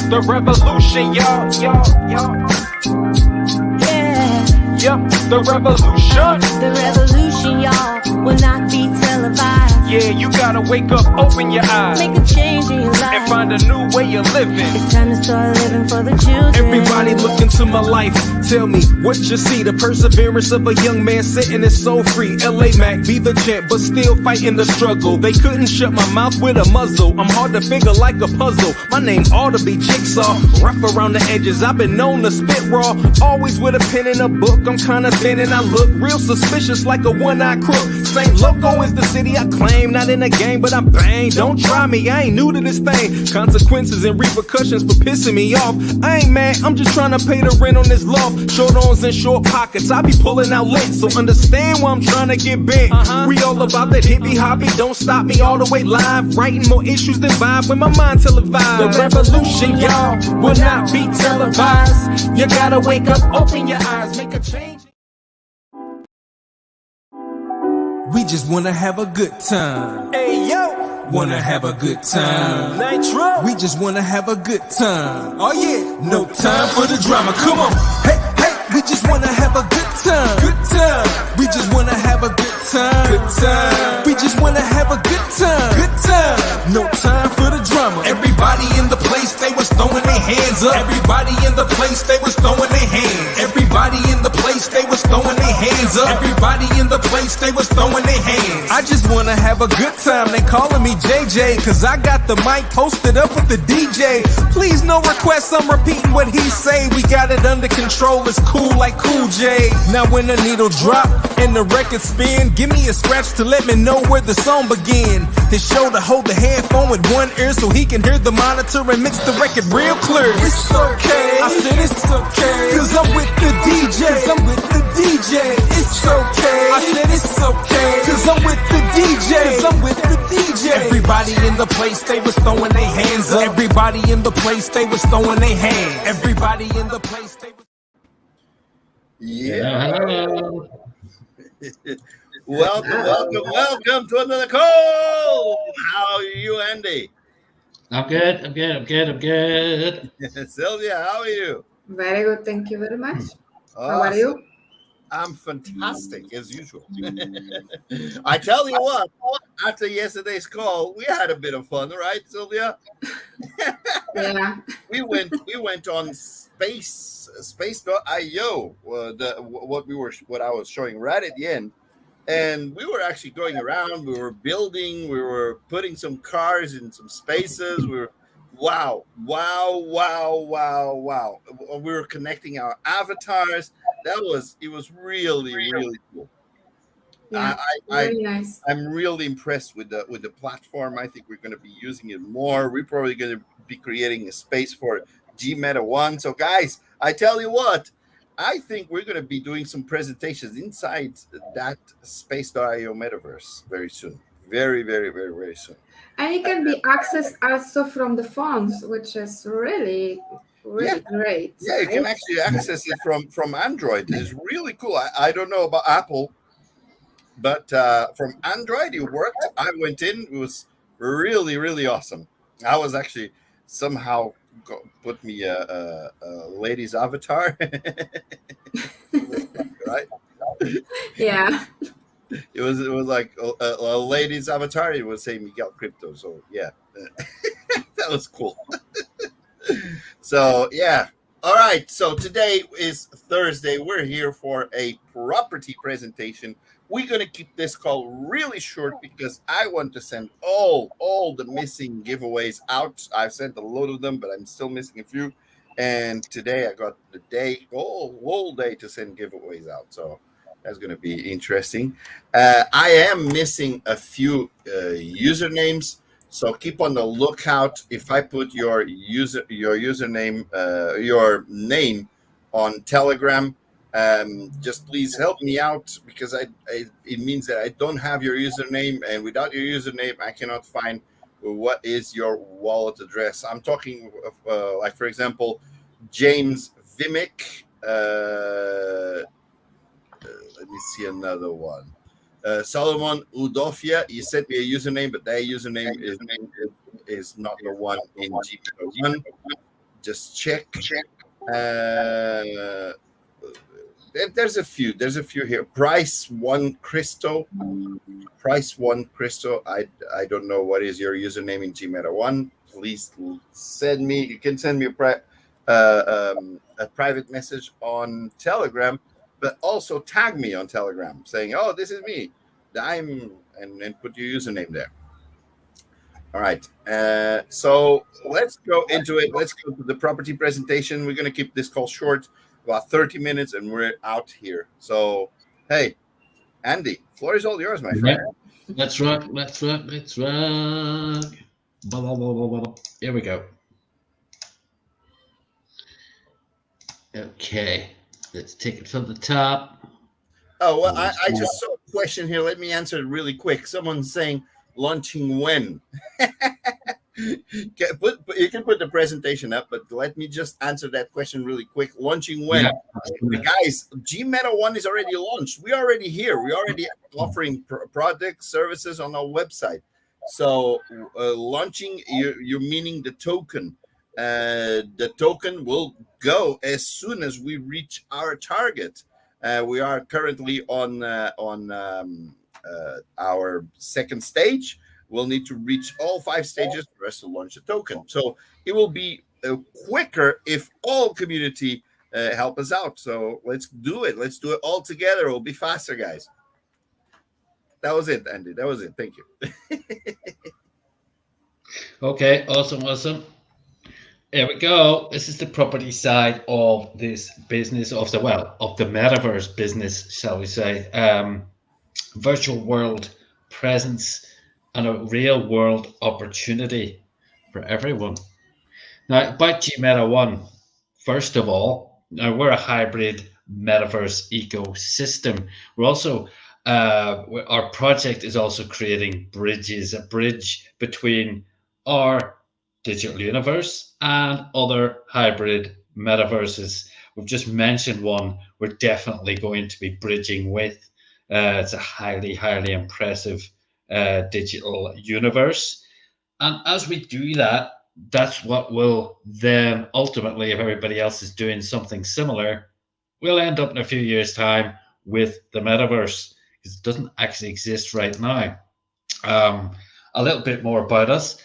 the revolution, y'all. Yeah. Yup, the revolution. The revolution, y'all, will not be televised. Yeah, you gotta wake up, open your eyes, Make a change in your life, and find a new way of living. It's time to start living for the children. Everybody look into my life. Tell me what you see. The perseverance of a young man sitting is so free. LA Mac, be the champ, but still fighting the struggle. They couldn't shut my mouth with a muzzle. I'm hard to figure like a puzzle. My name ought to be Jigsaw. Rough around the edges, I've been known to spit raw. Always with a pen and a book. I'm kinda thin and I look real suspicious like a one-eyed crook. St. Loco is the city I claim. Not in the game, but I'm bang. Don't try me, I ain't new to this thing. Consequences and repercussions for pissing me off. I ain't mad, I'm just trying to pay the rent on this loft. Short arms and short pockets, I be pulling out lint. So understand why I'm trying to get bent. We all about that hippie hoppy, don't stop me all the way live. Writing more issues than vibe when my mind televised. The revolution, y'all, will not be televised. You gotta wake up, open your eyes, make a change. We just wanna have a good time. Hey, yo. Wanna have a good time. Nitro. We just wanna have a good time. Oh yeah, no time for the drama. Come on. Hey, hey, we just wanna have a good time. Good time. We just wanna have a good time. Good time. We just wanna have a good time. Good time. No time for the drama. Everybody in the place, they was throwing their hands up. Everybody in the place, they was throwing their hands. Everybody in the place, they was throwing their hands up. Everybody in the place, they was throwing their hands. I just wanna have a good time. They calling me JJ, cause I got the mic posted up with the DJ. Please no requests, I'm repeating what he say. We got it under control, it's cool like Cool J. Now when the needle drop and the record spin, give me a scratch to let me know where the song begin. His shoulder hold the headphone with one ear so he can hear the monitor and mix the record real clear. It's okay, I said it's okay, cause I'm with the DJ. Cause I'm with the DJ. It's okay, I said it's okay, cause I'm with the DJ. Cause I'm with the DJ. Everybody in the place, they was throwing their hands up. Everybody in the place, they was throwing their hands. Everybody in the place, they was... Yeah. welcome to another call. How are you, Andy? I'm good. Sylvia, how are you? Very good, thank you very much. Awesome. How are you? I'm fantastic as usual. I tell you what, after yesterday's call, we had a bit of fun, right, Sylvia? Yeah. we went on space.io, what I was showing right at the end. And we were actually going around, we were building, we were putting some cars in some spaces. We were wow. We were connecting our avatars. It was really cool. Yeah, really nice. I'm really impressed with the platform. I think we're going to be using it more. We're probably going to be creating a space for Gmeta 1. So guys, I tell you what, I think we're going to be doing some presentations inside that space.io metaverse very soon. Very soon. And it can be accessed also from the phones, which is really great. Yeah, you can actually access it from Android. It's really cool. I don't know about Apple, but from Android it worked. I went in. It was really awesome. I was actually somehow put me a lady's avatar. Right? Yeah. It was like a lady's avatar. It was saying Miguel Crypto. So yeah, that was cool. So yeah. All right. So today is Thursday. We're here for a property presentation. We're going to keep this call really short because I want to send all the missing giveaways out. I've sent a load of them, but I'm still missing a few. And today I got the whole day to send giveaways out. So that's going to be interesting. I am missing a few usernames. So keep on the lookout. If I put your username, your name on Telegram, just please help me out because it means that I don't have your username, and without your username, I cannot find what is your wallet address. I'm talking like, for example, James Vimic. Let me see another one. Solomon Udofia, he sent me a username, but that username is not the one in Gmeta 1. just check. Uh, there's a few. There's a few here. Price One Cristo. Price One Cristo. I don't know what is your username in Gmeta One. Please send me. You can send me a private message on Telegram, but also tag me on Telegram saying, "Oh, this is me." And put your username there. All right. So let's go into it. Let's go to the property presentation. We're going to keep this call short, about 30 minutes, and we're out here. So, hey, Andy, floor is all yours, my friend. Let's rock. Let's rock. Let's rock. Blah, blah, blah, blah, blah. Here we go. Okay. Let's take it from the top. Oh, well, I just saw a question here. Let me answer it really quick. Someone's saying, launching when? You can put the presentation up, but let me just answer that question really quick. Launching when? Yeah. Guys, Gmeta 1 is already launched. We're already here. We're already offering products, services on our website. So launching, you're meaning the token. The token will go as soon as we reach our target. We are currently on our second stage. We'll need to reach all 5 stages for us to launch a token. So it will be quicker if all community help us out. So let's do it. Let's do it all together. It'll be faster, guys. That was it, Andy. That was it. Thank you. Okay, awesome. There we go. This is the property side of this business of the metaverse business, shall we say. Virtual world presence and a real world opportunity for everyone. Now, about Gmeta 1, first of all, now we're a hybrid metaverse ecosystem. We're also, our project is also creating bridges, a bridge between our digital universe and other hybrid metaverses. We've just mentioned one we're definitely going to be bridging with. It's a highly impressive digital universe. And as we do that, that's what will then ultimately, if everybody else is doing something similar, we'll end up in a few years' time with the metaverse, because it doesn't actually exist right now. A little bit more about us.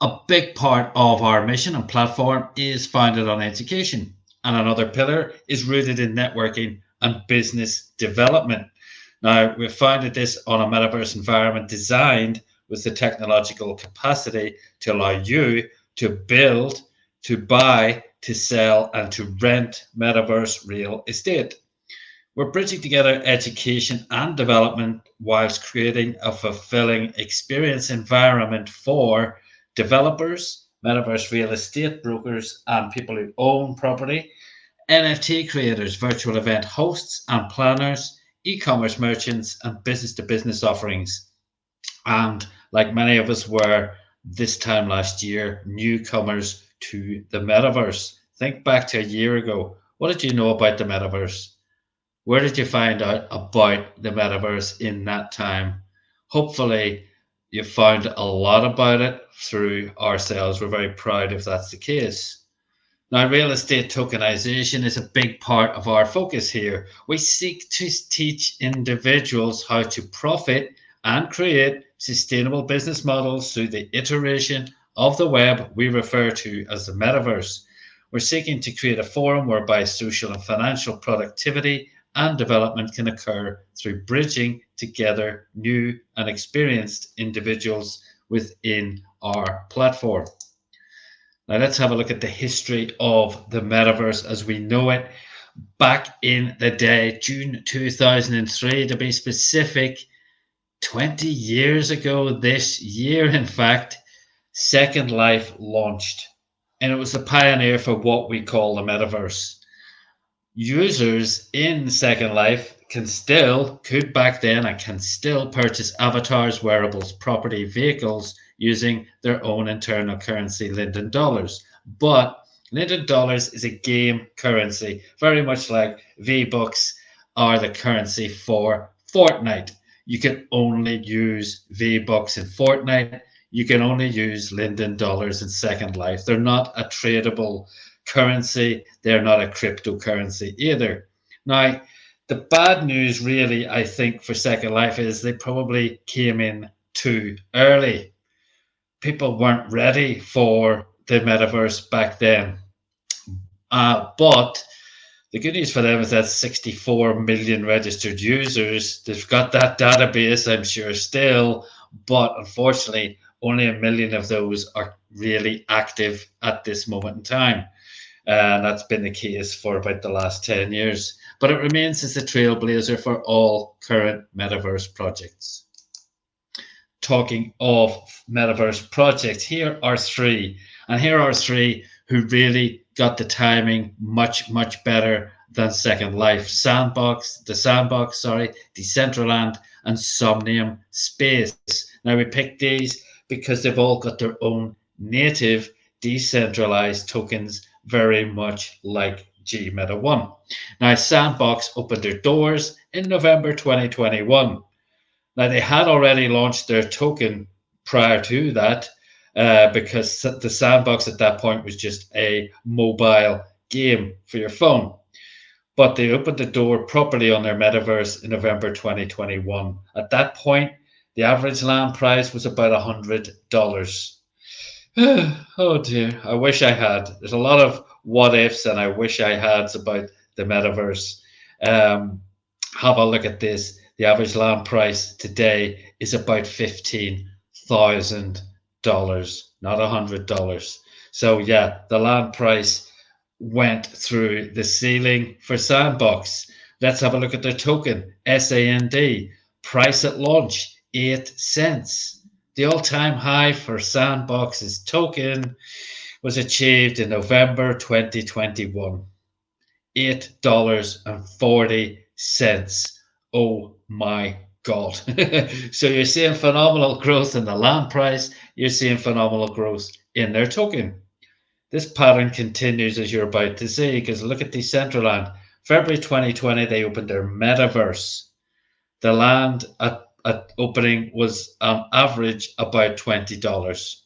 A big part of our mission and platform is founded on education, and another pillar is rooted in networking and business development. Now, we've founded this on a metaverse environment designed with the technological capacity to allow you to build, to buy, to sell, and to rent metaverse real estate. We're bridging together education and development whilst creating a fulfilling experience environment for developers, metaverse real estate brokers, and people who own property, NFT creators, virtual event hosts and planners, e-commerce merchants, and business-to-business offerings. And like many of us were this time last year, newcomers to the metaverse. Think back to a year ago. What did you know about the metaverse? Where did you find out about the metaverse in that time? Hopefully, you found a lot about it through ourselves. We're very proud if that's the case. Now, real estate tokenization is a big part of our focus here. We seek to teach individuals how to profit and create sustainable business models through the iteration of the web we refer to as the metaverse. We're seeking to create a forum whereby social and financial productivity and development can occur through bridging together new and experienced individuals within our platform. Now let's have a look at the history of the metaverse as we know it. Back in the day, June 2003 to be specific, 20 years ago this year, in fact, Second Life launched. And it was the pioneer for what we call the metaverse. Users in Second Life could back then and can still purchase avatars, wearables, property, vehicles using their own internal currency, Linden dollars. But Linden dollars is a game currency, very much like V-Bucks are the currency for Fortnite. You can only use V-Bucks in Fortnite. you can only use Linden dollars in Second Life. They're not a tradable currency. They're not a cryptocurrency either. Now, the bad news, really, I think, for Second Life is they probably came in too early. People weren't ready for the metaverse back then. But the good news for them is that 64 million registered users, they've got that database, I'm sure, still, but unfortunately, only 1 million of those are really active at this moment in time. And that's been the case for about the last 10 years. But it remains as a trailblazer for all current metaverse projects. Talking of metaverse projects, here are three. And here are three who really got the timing much, much better than Second Life. The Sandbox, Decentraland, and Somnium Space. Now we picked these because they've all got their own native decentralized tokens, very much like Gmeta 1. Now Sandbox opened their doors in November 2021. Now they had already launched their token prior to that, because the Sandbox at that point was just a mobile game for your phone. But they opened the door properly on their metaverse in November 2021. At that point, the average land price was about $100. Oh dear, I wish I had. There's a lot of what ifs, and I wish I had about the metaverse. Have a look at this. The average land price today is about $15,000, not $100. So yeah, the land price went through the ceiling for Sandbox. Let's have a look at their token, SAND. Price at launch, 8 cents. The all-time high for Sandbox's token was achieved in November 2021. $8.40. Oh my God. So you're seeing phenomenal growth in the land price. You're seeing phenomenal growth in their token. This pattern continues, as you're about to see, because look at Decentraland. February 2020, they opened their metaverse. The land at opening was on average about $20.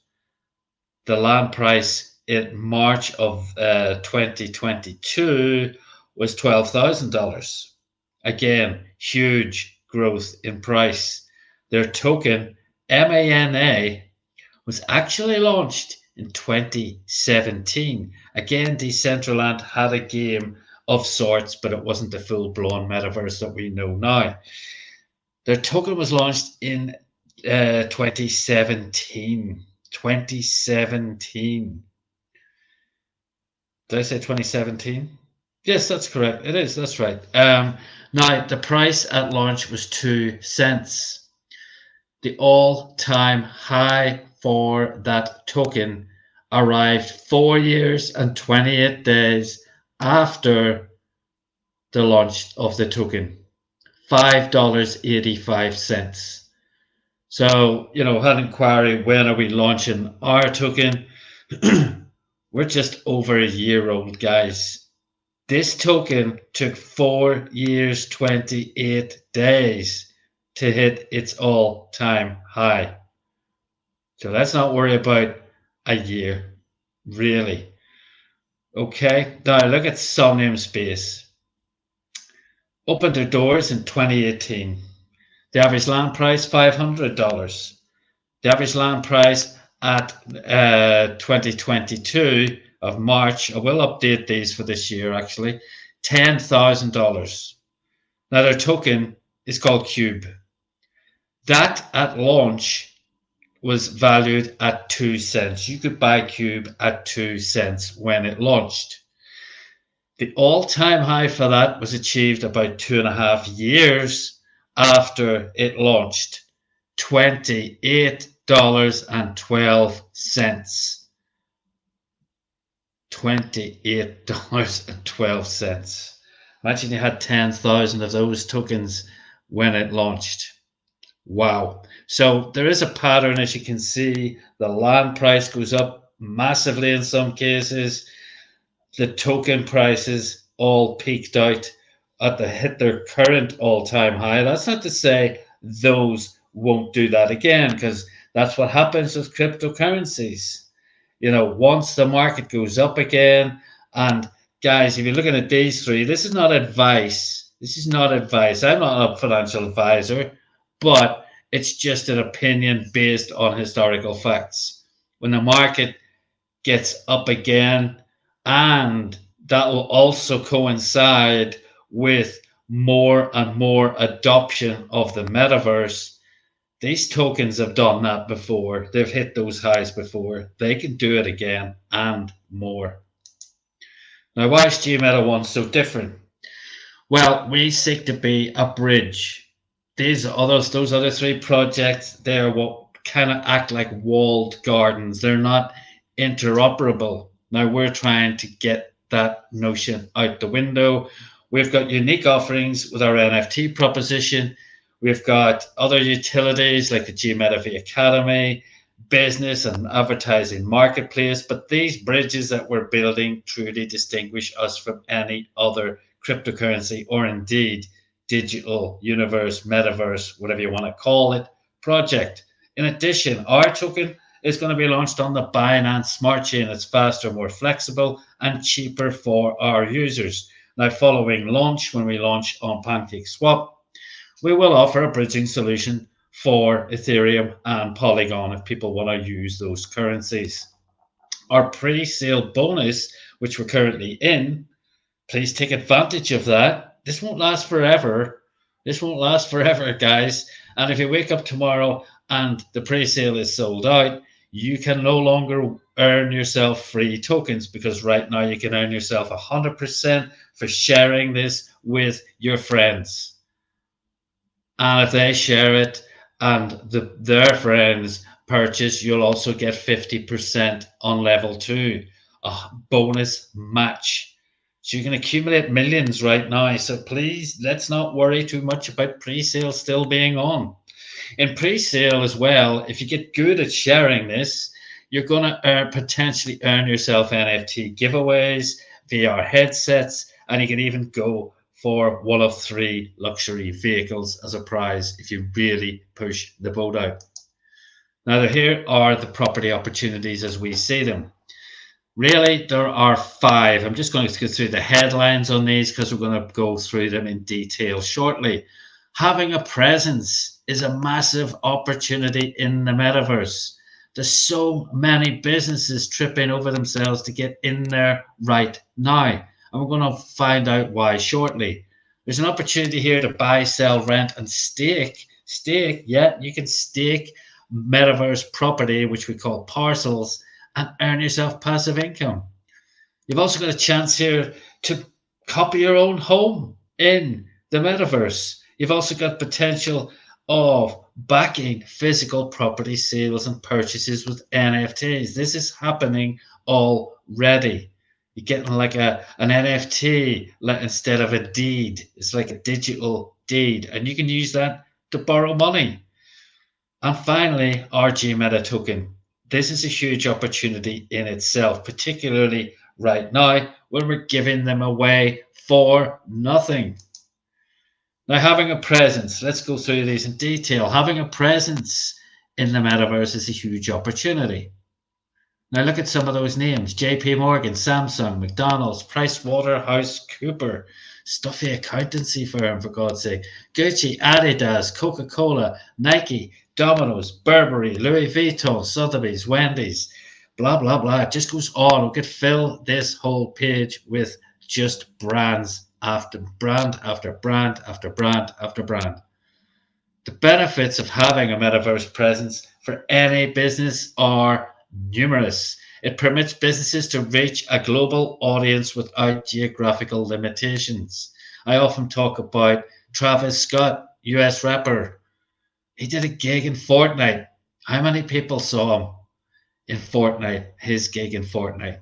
The land price in March of 2022 was $12,000. Again, huge growth in price. Their token, MANA, was actually launched in 2017. Again, Decentraland had a game of sorts, but it wasn't the full-blown metaverse that we know now. Their token was launched in 2017. 2017. Did I say 2017? Yes, that's correct. It is. That's right. Now, the price at launch was 2 cents. The all-time high for that token arrived 4 years and 28 days after the launch of the token. $5.85. So, had inquiry, when are we launching our token? We're just over a year old, guys. This token took 4 years, 28 days to hit its all-time high. So let's not worry about a year, really. Okay, now look at Somnium Space. Opened their doors in 2018. The average land price, $500. The average land price at 2022 of March, I will update these for this year actually, $10,000. Now their token is called Cube. That at launch was valued at 2 cents. You could buy Cube at 2 cents when it launched. The all-time high for that was achieved about 2.5 years after it launched, $28.12. $28.12. Imagine you had 10,000 of those tokens when it launched. Wow. So there is a pattern, as you can see. The land price goes up massively in some cases. The token prices all peaked out hit their current all-time high. That's not to say those won't do that again, because That's what happens with cryptocurrencies. Once the market goes up again, and guys, if you're looking at these three, this is not advice. This is not advice. I'm not a financial advisor, but it's just an opinion based on historical facts. When the market gets up again, and that will also coincide with more and more adoption of the metaverse. These tokens have done that before. They've hit those highs before. They can do it again and more. Now, why is Gmeta 1 so different? Well, we seek to be a bridge. Those other three projects, they're what kind of act like walled gardens. They're not interoperable. Now we're trying to get that notion out the window. We've got unique offerings with our NFT proposition. We've got other utilities like the Gmeta V Academy, business and advertising marketplace. But these bridges that we're building truly distinguish us from any other cryptocurrency or indeed digital universe, metaverse, whatever you want to call it, project. In addition, our token is going to be launched on the Binance Smart Chain. It's faster, more flexible, and cheaper for our users. Now, following launch, when we launch on PancakeSwap, we will offer a bridging solution for Ethereum and Polygon if people want to use those currencies. Our pre-sale bonus, which we're currently in, please take advantage of that. This won't last forever. This won't last forever, guys. And if you wake up tomorrow and the pre-sale is sold out, you can no longer earn yourself free tokens, because right now you can earn yourself 100% for sharing this with your friends. And if they share it and their friends purchase, you'll also get 50% on level 2, a bonus match. So you can accumulate millions right now. So please, let's not worry too much about pre-sale still being on. In pre-sale as well, if you get good at sharing this, you're going to potentially earn yourself NFT giveaways, VR headsets, and you can even go for one of 3 luxury vehicles as a prize if you really push the boat out. Now, here are the property opportunities as we see them. Really, there are 5. I'm just going to go through the headlines on these because we're going to go through them in detail shortly. Having a presence is a massive opportunity in the metaverse. There's so many businesses tripping over themselves to get in there right now. And we're going to find out why shortly. There's an opportunity here to buy, sell, rent, and stake. Yeah, you can stake metaverse property, which we call parcels, and earn yourself passive income. You've also got a chance here to copy your own home in the metaverse. You've also got potential of backing physical property sales and purchases with NFTs. This is happening already. You're getting like an NFT instead of a deed. It's like a digital deed, and you can use that to borrow money. And finally, our Gmeta token. This is a huge opportunity in itself, particularly right now when we're giving them away for nothing. Now, having a presence, let's go through these in detail. Having a presence in the metaverse is a huge opportunity. Now, look at some of those names: JP Morgan, Samsung, McDonald's, PricewaterhouseCoopers, stuffy accountancy firm, for God's sake, Gucci, Adidas, Coca-Cola, Nike, Domino's, Burberry, Louis Vuitton, Sotheby's, Wendy's, blah, blah, blah. It just goes on. We could fill this whole page with just brands after brand after brand after brand after brand. The benefits of having a metaverse presence for any business are numerous. It permits businesses to reach a global audience without geographical limitations. I often talk about Travis Scott, US rapper. He did a gig in Fortnite. How many people saw him in Fortnite, his gig in Fortnite?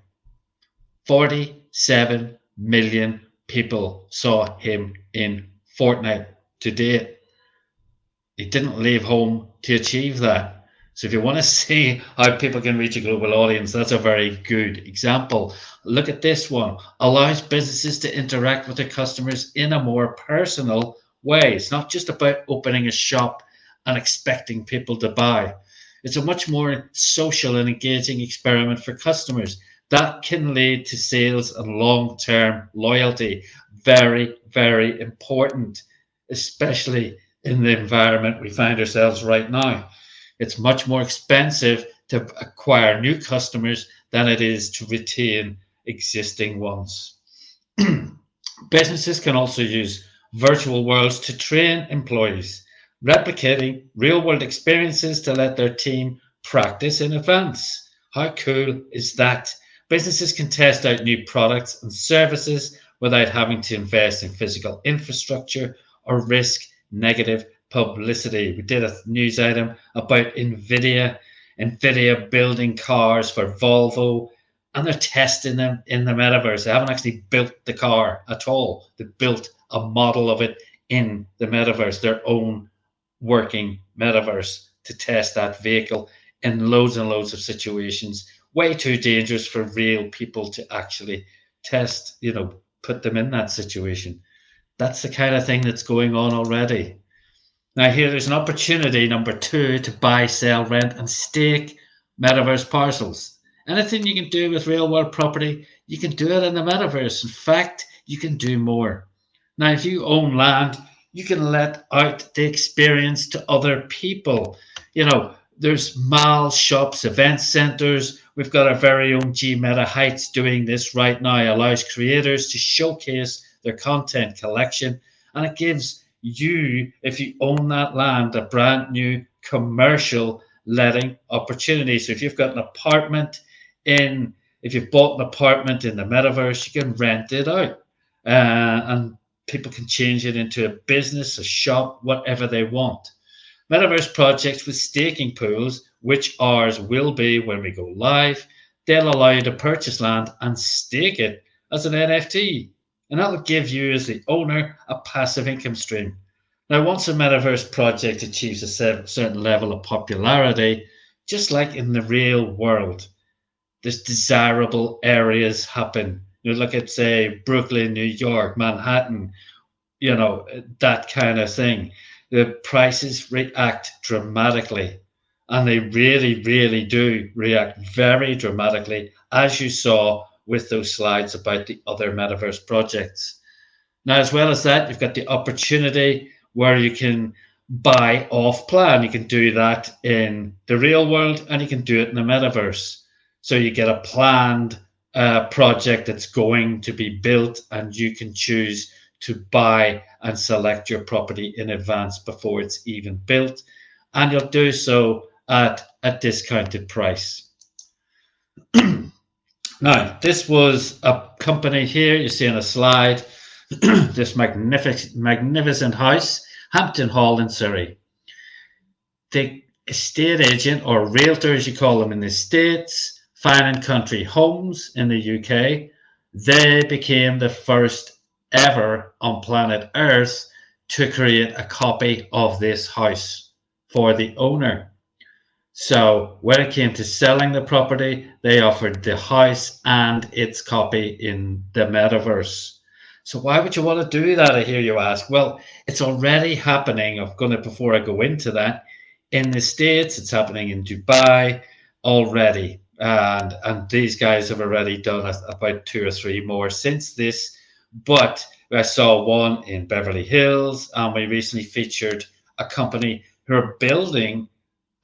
47 million people saw him in Fortnite to date. He didn't leave home to achieve that. So if you want to see how people can reach a global audience, that's a very good example. Look at this one. Allows businesses to interact with their customers in a more personal way. It's not just about opening a shop and expecting people to buy. It's a much more social and engaging experiment for customers that can lead to sales and long-term loyalty. Very, very important, especially in the environment we find ourselves right now. It's much more expensive to acquire new customers than it is to retain existing ones. Businesses can also use virtual worlds to train employees, replicating real world experiences to let their team practice in advance. How cool is that? Businesses can test out new products and services without having to invest in physical infrastructure or risk negative publicity. We did a news item about Nvidia building cars for Volvo, and they're testing them in the metaverse. They haven't actually built the car at all. They built a model of it in the metaverse, their own working metaverse, to test that vehicle in loads and loads of situations. Way too dangerous for real people to actually test, put them in that situation. That's the kind of thing that's going on already. Now, here there's an opportunity, number two, to buy, sell, rent, and stake metaverse parcels. Anything you can do with real world property, you can do it in the metaverse. In fact, you can do more. Now, if you own land, you can let out the experience to other people. There's malls, shops, event centers. We've got our very own Gmeta Heights doing this right now. Allows creators to showcase their content collection, and it gives you, if you own that land, a brand new commercial letting opportunity. So if you've got an apartment if you've bought an apartment in the metaverse, you can rent it out, and people can change it into a business, a shop, whatever they want. Metaverse projects with staking pools, which ours will be when we go live, they'll allow you to purchase land and stake it as an NFT. And that'll give you, as the owner, a passive income stream. Now, once a metaverse project achieves a certain level of popularity, just like in the real world, there's desirable areas happen. Look at, say, Brooklyn, New York, Manhattan, that kind of thing. The prices react dramatically, and they really, really do react very dramatically, as you saw with those slides about the other metaverse projects. Now, as well as that, you've got the opportunity where you can buy off plan. You can do that in the real world, and you can do it in the metaverse. So you get a planned project that's going to be built, and you can choose to buy and select your property in advance before it's even built, and you'll do so at a discounted price. Now, this was a company here you see on a slide, this magnificent house, Hampton Hall in Surrey. The estate agent, or realtor as you call them in the States, Fine and Country Homes in the UK, they became the first ever on planet Earth to create a copy of this house for the owner. So when it came to selling the property, they offered the house and its copy in the metaverse. So why would you want to do that, I hear you ask? Well, it's already happening. Before I go into that, in the States, it's happening in Dubai already. And these guys have already done about 2 or 3 more since this. But I saw one in Beverly Hills, and we recently featured a company who are building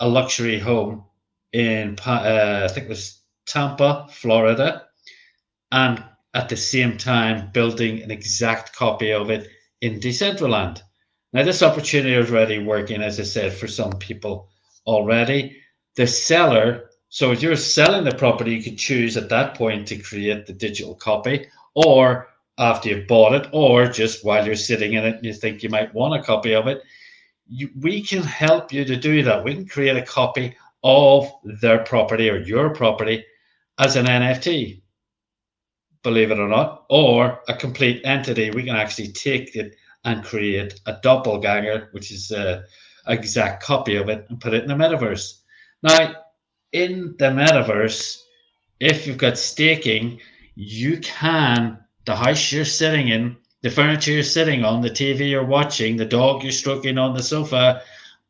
a luxury home in, I think it was Tampa, Florida, and at the same time building an exact copy of it in Decentraland. Now, this opportunity is already working, as I said, for some people already. The seller, so if you're selling the property, you could choose at that point to create the digital copy, or after you've bought it, or just while you're sitting in it and you think you might want a copy of it. We can help you to do that. We can create a copy of their property or your property as an NFT, believe it or not, or a complete entity. We can actually take it and create a doppelganger, which is an exact copy of it, and put it in the metaverse. Now, in the metaverse, if you've got staking, you can, the house you're sitting in, the furniture you're sitting on, the TV you're watching, the dog you're stroking on the sofa,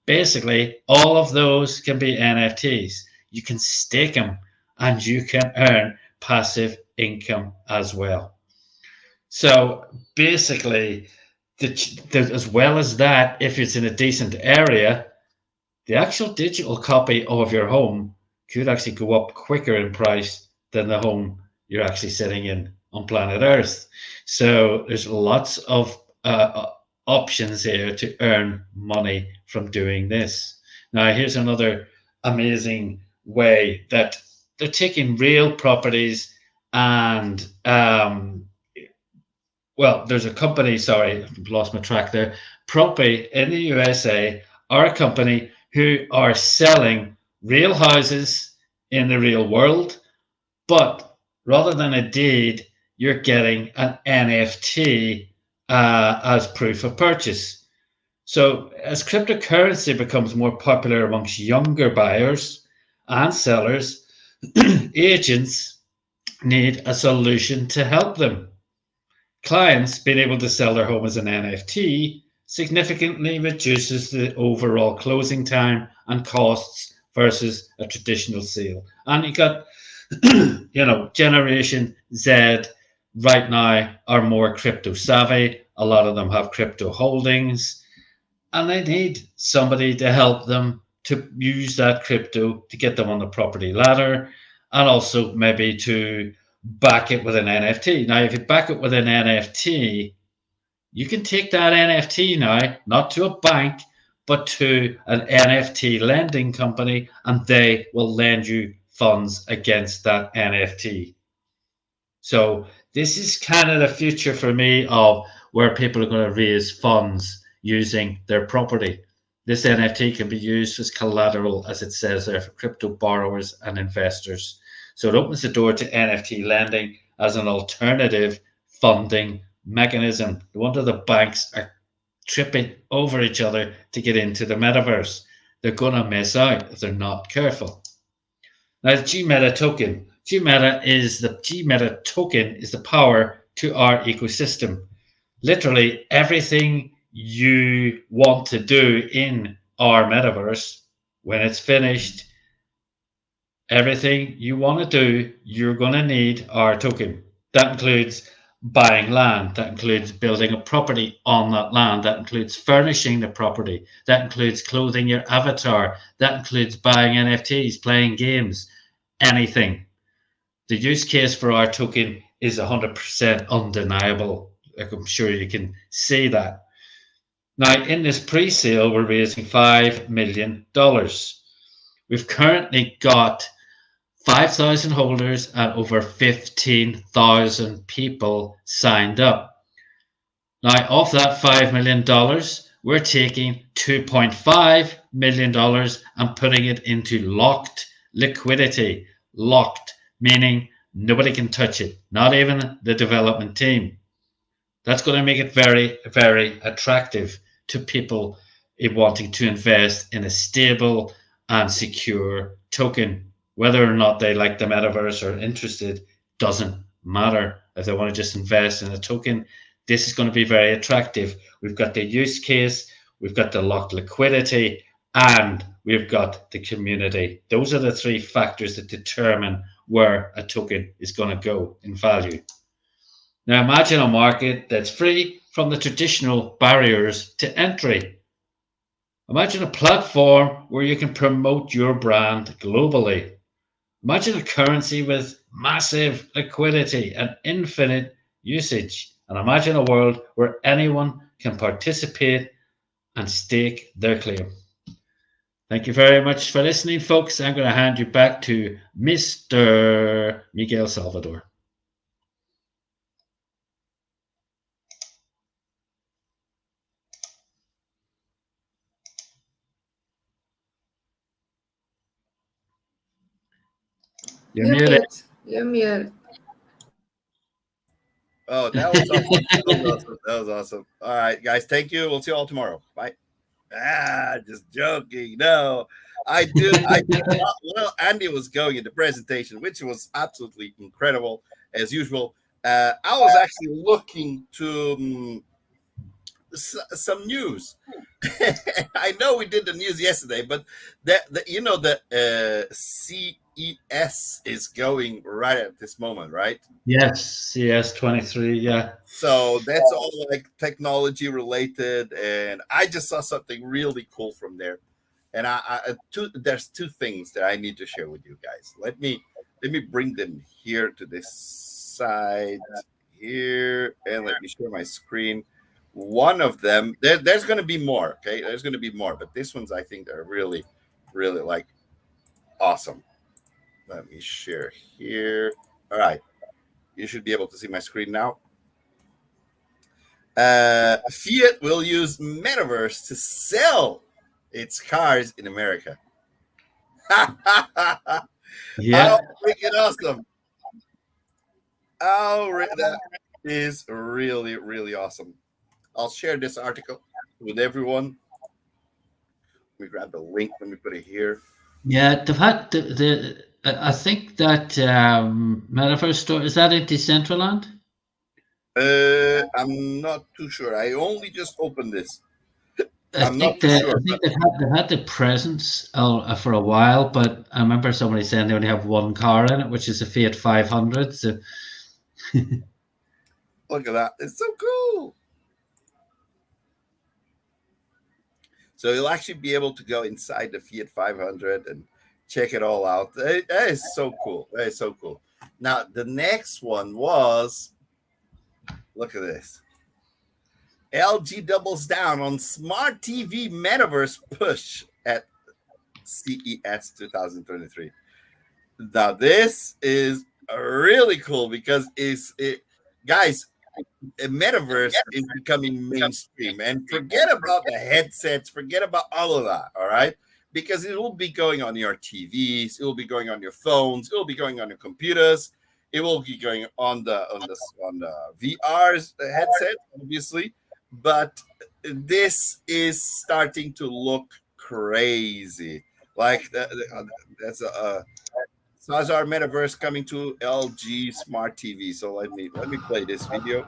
Basically, all of those can be NFTs. You can stake them and you can earn passive income as well. So basically, as well as that, if it's in a decent area, the actual digital copy of your home could actually go up quicker in price than the home you're actually sitting in on planet Earth. So there's lots of options here to earn money from doing this. Now, here's another amazing way that they're taking real properties and well, there's a company, sorry, I've lost my track there. Propi in the USA are a company who are selling real houses in the real world, but rather than a deed, you're getting an NFT as proof of purchase. So, as cryptocurrency becomes more popular amongst younger buyers and sellers, agents need a solution to help them. Clients being able to sell their home as an NFT significantly reduces the overall closing time and costs versus a traditional sale. And you got, Generation Z right now are more crypto savvy. A lot of them have crypto holdings, and they need somebody to help them to use that crypto to get them on the property ladder, and also maybe to back it with an NFT. Now, if you back it with an NFT, you can take that NFT now, not to a bank, but to an NFT lending company, and they will lend you funds against that NFT. So this is kind of the future for me of where people are going to raise funds using their property. This NFT can be used as collateral, as it says there, for crypto borrowers and investors. So it opens the door to NFT lending as an alternative funding mechanism. No wonder the banks are tripping over each other to get into the metaverse. They're going to miss out if they're not careful. Now, the Gmeta token. Gmeta token is the power to our ecosystem. Literally everything you want to do in our metaverse, when it's finished, everything you want to do, you're going to need our token. That includes buying land, that includes building a property on that land, that includes furnishing the property, that includes clothing your avatar, that includes buying NFTs, playing games, anything. The use case for our token is 100% undeniable. I'm sure you can see that. Now, in this pre-sale, we're raising $5 million. We've currently got 5,000 holders and over 15,000 people signed up. Now, of that $5 million, we're taking $2.5 million and putting it into locked liquidity. Locked, meaning nobody can touch it, not even the development team. That's going to make it very, very attractive to people wanting to invest in a stable and secure token. Whether or not they like the metaverse or interested doesn't matter. If they want to just invest in a token, this is going to be very attractive. We've got the use case, we've got the locked liquidity, and we've got the community. Those are the three factors that determine where a token is going to go in value. Now, imagine a market that's free from the traditional barriers to entry. Imagine a platform where you can promote your brand globally. Imagine a currency with massive liquidity and infinite usage. And imagine a world where anyone can participate and stake their claim. Thank you very much for listening, folks. I'm going to hand you back to Mr. Miguel Salvador. You're muted. You're muted. Oh, that was awesome. That was awesome. That was awesome. All right, guys. Thank you. We'll see you all tomorrow. Bye. Just joking. No, I did. Well, Andy was going in the presentation, which was absolutely incredible as usual. I was actually looking to some news. I know we did the news yesterday, but the CES is going right at this moment, right? Yes, CS 23. Yeah. So that's all like technology related, and I just saw something really cool from there. And there's two things that I need to share with you guys. Let me bring them here to this side here, and let me share my screen. One of them, there's going to be more. Okay, there's going to be more, but this ones I think are really, really like awesome. Let me share here. All right, you should be able to see my screen now. Fiat will use metaverse to sell its cars in America. How Yeah. freaking awesome! That is really, really awesome. I'll share this article with everyone. Let me grab the link. Let me put it here. Yeah, they've had I think that Metaverse store, is that in Decentraland? I'm not too sure. I only just opened this. I I'm not think too that I sure, think but they've had the presence for a while, but I remember somebody saying they only have one car in it, which is a Fiat 500. So look at that. It's so cool. So you'll actually be able to go inside the Fiat 500 and check it all out. That is so cool. That is so cool. Now, the next one was look at this. LG doubles down on smart TV metaverse push at CES 2023. Now, this is really cool because guys, a metaverse is becoming mainstream, and forget about the headsets, forget about all of that. All right, because it will be going on your TVs, it will be going on your phones, it will be going on your computers, it will be going on the VR's headset, obviously. But this is starting to look crazy. Like that's a Sazar Metaverse coming to LG Smart TV. So let me play this video.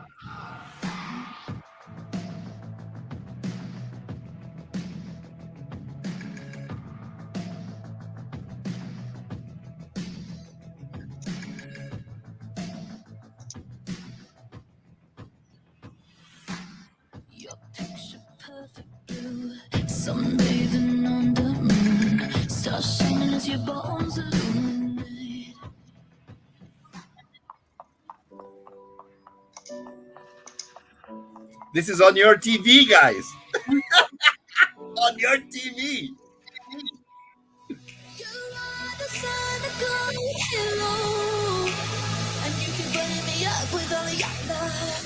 Your picture perfect blue, sunbathing on the moon, stars shining as your bones illuminate. This is on your TV, guys. On your TV. You are the sun of going hello, and you keep burning me up with all your love.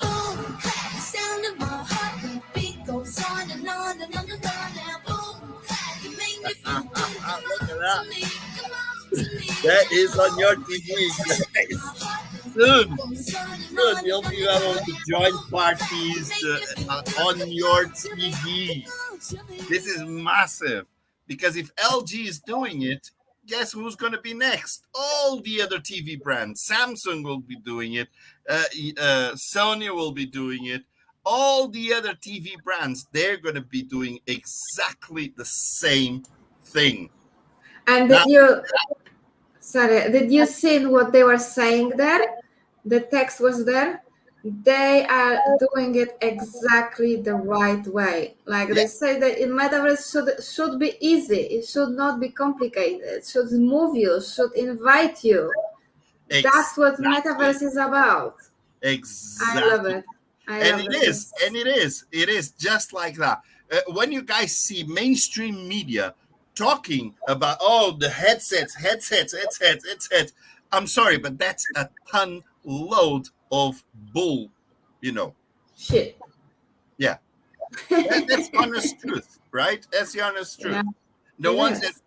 Boom, clap, the sound of my heart, the beat goes on and on and on and on. Now, boom, clap, you make me feel good. Come Look at on that. to me, come on to me. That is on your TV, guys. Soon you'll be able to join parties on your TV. This is massive because if LG is doing it, guess who's going to be next? All the other TV brands. Samsung will be doing it. Sony will be doing it. All the other TV brands, they're going to be doing exactly the same thing. And Now- did you see what they were saying there? The text was there. They are doing it exactly the right way. Like they say that in metaverse should be easy. It should not be complicated. It should move you, should invite you. That's what metaverse is about. Exactly. I love it. It is just like that. When you guys see mainstream media talking about the headsets, I'm sorry, but that's a ton load of bull, Shit. Yeah. That's honest truth, right? That's the honest truth. Yeah. The It ones is.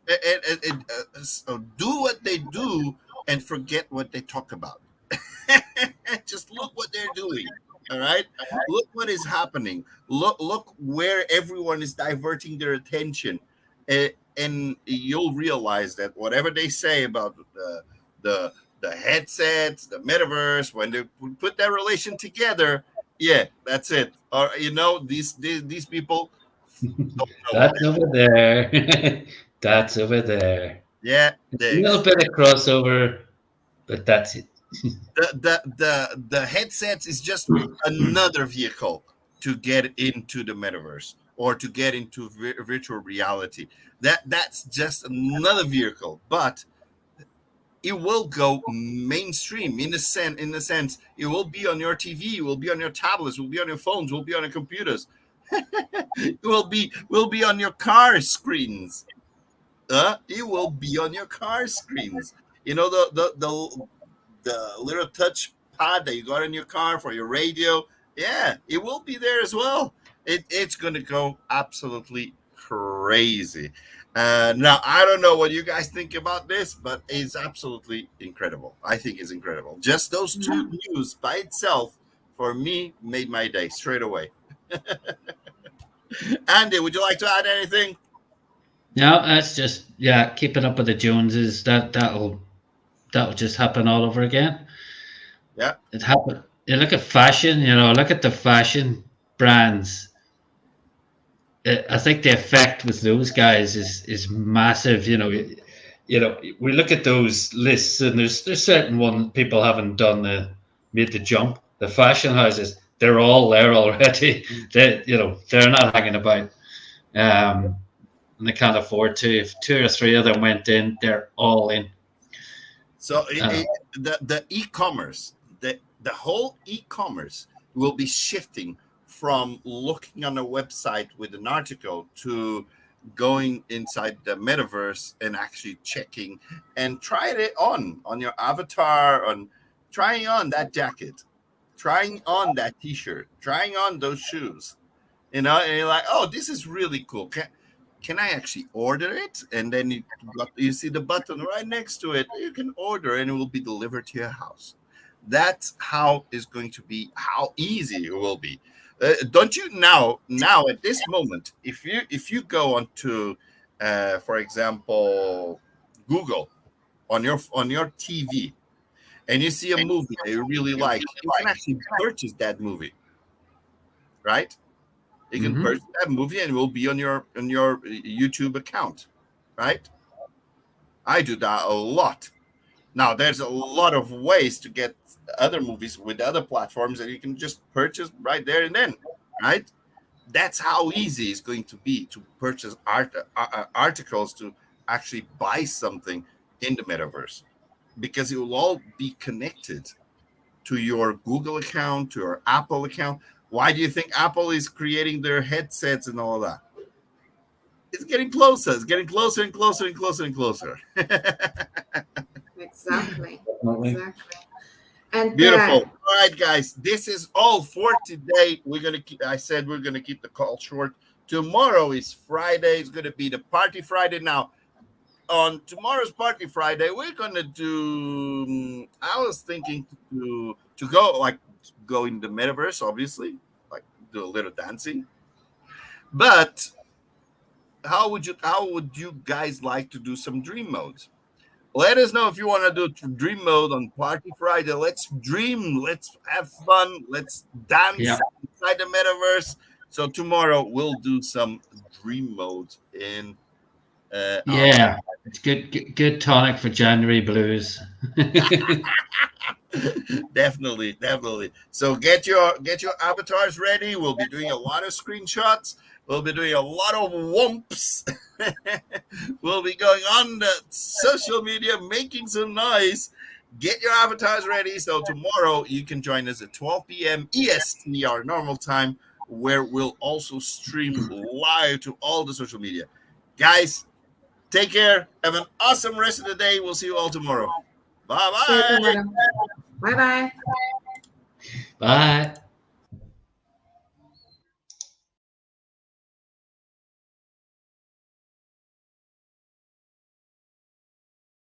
that do what they do and forget what they talk about. Just look what they're doing. All right. Look what is happening. Look where everyone is diverting their attention, and you'll realize that whatever they say about the headsets, the metaverse, when they put that relation together, Yeah, that's it. Or these people don't know what. That's over there. That's over there. Yeah, A little bit of crossover, but that's it. the headset is just another vehicle to get into the metaverse or to get into virtual reality. That's just another vehicle, but it will go mainstream in the sense it will be on your TV, it will be on your tablets, it will be on your phones, it will be on your computers. It will be on your car screens. It will be on your car screens. The little touch pad that you got in your car for your radio. Yeah, it will be there as well. It's going to go absolutely crazy. Now, I don't know what you guys think about this, but it's absolutely incredible. I think it's incredible. Just those two news by itself, for me, made my day straight away. Andy, would you like to add anything? No, that's just keeping up with the Joneses. That'll just happen all over again. Yeah. It happened. You look at fashion. Look at the fashion brands. I think the effect with those guys is massive. We look at those lists, and there's certain one people haven't made the jump. The fashion houses, they're all there already. They're not hanging about, and they can't afford to. If 2 or 3 of them went in, they're all in. So the e-commerce, the whole e-commerce will be shifting from looking on a website with an article to going inside the metaverse and actually checking and trying it on your avatar, on trying on that jacket, trying on that t-shirt, trying on those shoes, and you're like, oh, this is really cool. Can I actually order it? And then you see the button right next to it. You can order and it will be delivered to your house. That's how it's going to be, how easy it will be. Don't you now at this moment, if you go onto, for example, Google on your TV, and you see a movie that you really like, you can actually purchase that movie, right? You can purchase that movie and it will be on your YouTube account, right? I do that a lot. Now, there's a lot of ways to get other movies with other platforms that you can just purchase right there and then, right? That's how easy it's going to be to purchase articles, to actually buy something in the metaverse, because it will all be connected to your Google account, to your Apple account. Why do you think Apple is creating their headsets and all that? It's getting closer. It's getting closer and closer and closer and closer. Exactly. Definitely. Exactly. And Beautiful. All right, guys. This is all for today. I said we're gonna keep the call short. Tomorrow is Friday. It's gonna be the Party Friday. Now, on tomorrow's Party Friday, we're gonna do. I was thinking to go in the metaverse, obviously, like do a little dancing. But how would you guys like to do some dream modes? Let us know if you want to do dream mode on Party Friday. Let's dream. Let's have fun. Let's dance inside the metaverse. So tomorrow we'll do some dream mode in. It's good tonic for January blues. Definitely. So get your avatars ready. We'll be doing a lot of screenshots. We'll be doing a lot of whomps. We'll be going on the social media, making some noise. Get your avatars ready. So tomorrow you can join us at 12 p.m. EST, our normal time, where we'll also stream live to all the social media. Guys, take care. Have an awesome rest of the day. We'll see you all tomorrow. Bye-bye. Bye-bye. Bye.